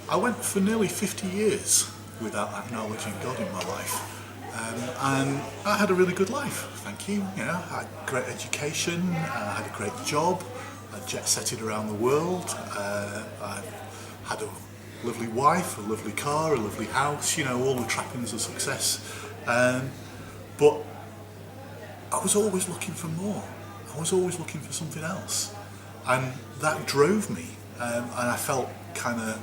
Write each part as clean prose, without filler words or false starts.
I went for nearly 50 years without acknowledging God in my life. And I had a really good life, thank you. You know, I had great education, I had a great job, I jet-setted around the world, I had a lovely wife, a lovely car, a lovely house, you know, all the trappings of success. But I was always looking for more. I was always looking for something else. And that drove me, and I felt kind of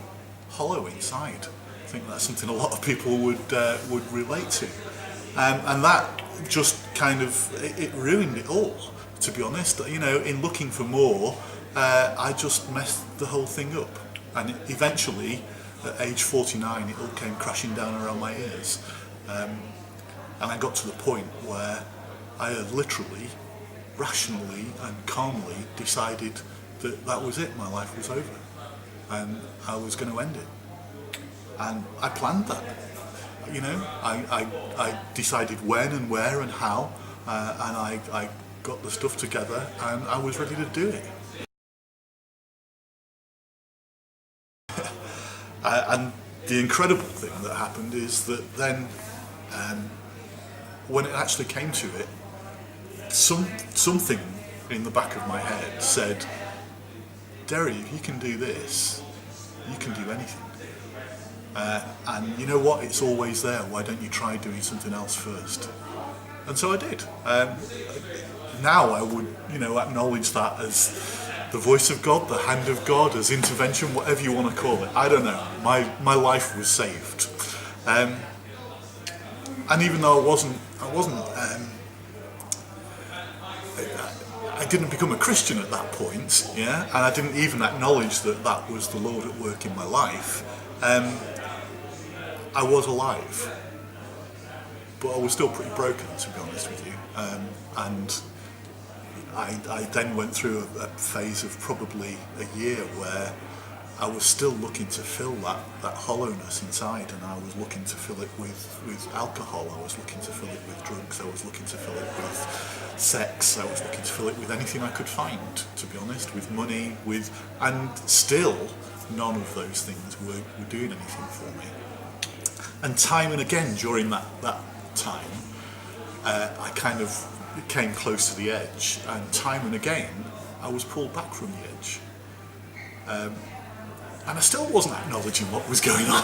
hollow inside. I think that's something a lot of people would relate to. And that just kind of, it ruined it all, to be honest. You know, in looking for more, I just messed the whole thing up. And eventually, at age 49, it all came crashing down around my ears. And I got to the point where I had literally, rationally and calmly decided that that was it, my life was over. And I was going to end it. And I planned that. You know, I decided when and where and how, and I got the stuff together and I was ready to do it. And the incredible thing that happened is that then, when it actually came to it, something in the back of my head said, Derry, if you can do this, you can do anything. And you know what, it's always there, why don't you try doing something else first? And so I did. Now I would, you know, acknowledge that as the voice of God, the hand of God, as intervention, whatever you want to call it. I don't know, my life was saved. And even though I didn't become a Christian at that point, yeah, and I didn't even acknowledge that that was the Lord at work in my life. I was alive, but I was still pretty broken, to be honest with you. And I then went through a phase of probably a year where I was still looking to fill that hollowness inside, and I was looking to fill it with alcohol, I was looking to fill it with drugs, I was looking to fill it with sex, I was looking to fill it with anything I could find, to be honest, with money, and still none of those things were doing anything for me. And time and again during that time, I kind of came close to the edge, and time and again I was pulled back from the edge. And I still wasn't acknowledging what was going on.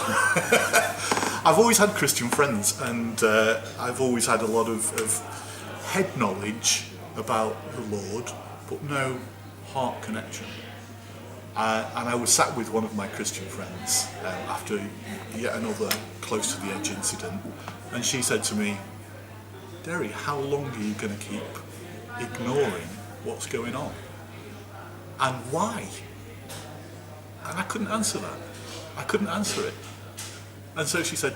I've always had Christian friends, and I've always had a lot of head knowledge about the Lord, but no heart connection. And I was sat with one of my Christian friends after yet another close to the edge incident, and she said to me, Derry, how long are you going to keep ignoring what's going on? And why? And I couldn't answer that. I couldn't answer it. And so she said,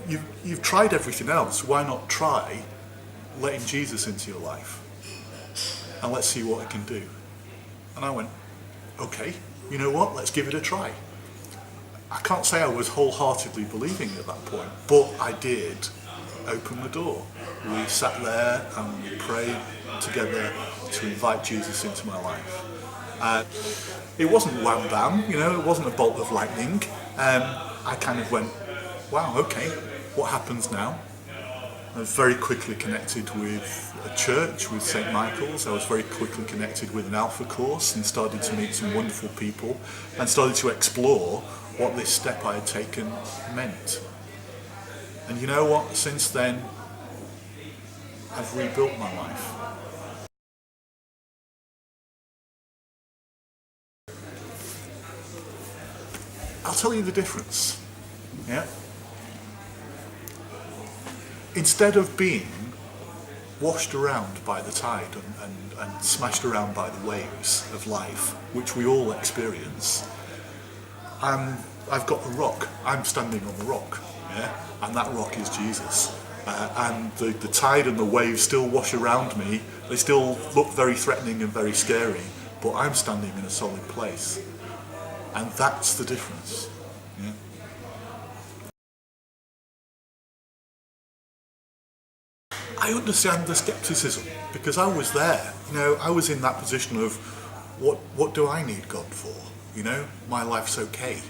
you've tried everything else, why not try letting Jesus into your life? And let's see what it can do. And I went, okay, you know what, let's give it a try. I can't say I was wholeheartedly believing at that point, but I did open the door. We sat there and we prayed together to invite Jesus into my life. It wasn't wham bam, you know, it wasn't a bolt of lightning. I kind of went, wow, okay, what happens now? I was very quickly connected with a church, with St. Michael's. I was very quickly connected with an Alpha course and started to meet some wonderful people and started to explore what this step I had taken meant. And you know what? Since then, I've rebuilt my life. I'll tell you the difference. Yeah? Instead of being washed around by the tide and smashed around by the waves of life, which we all experience, I've got a rock. I'm standing on the rock, yeah? And that rock is Jesus. And the tide and the waves still wash around me. They still look very threatening and very scary, but I'm standing in a solid place. And that's the difference. Yeah? I understand the skepticism, because I was there. You know, I was in that position of, what do I need God for? my life's okay.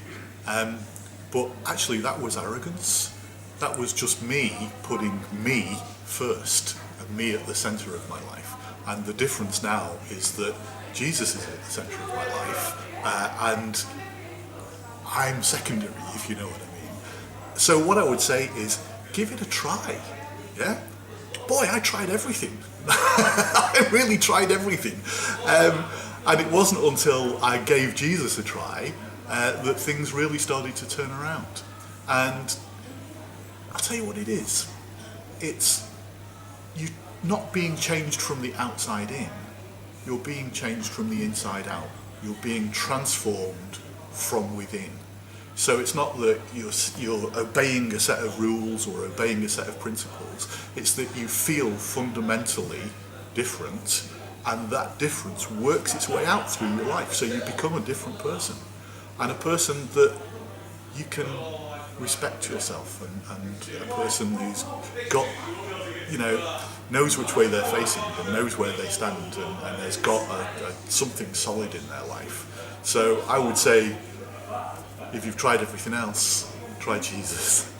But actually that was arrogance. That was just me putting me first and me at the centre of my life. And the difference now is that Jesus is at the centre of my life, and I'm secondary, if you know what I mean. So what I would say is, give it a try. Yeah? Boy, I tried everything. I really tried everything. And it wasn't until I gave Jesus a try that things really started to turn around. And I'll tell you what it is. It's you not being changed from the outside in. You're being changed from the inside out. You're being transformed from within. So it's not that you're obeying a set of rules or obeying a set of principles. It's that you feel fundamentally different, and that difference works its way out through your life. So you become a different person, and a person that you can respect yourself, and a person who's got, knows which way they're facing and knows where they stand, and has got something solid in their life. So I would say, if you've tried everything else, try Jesus.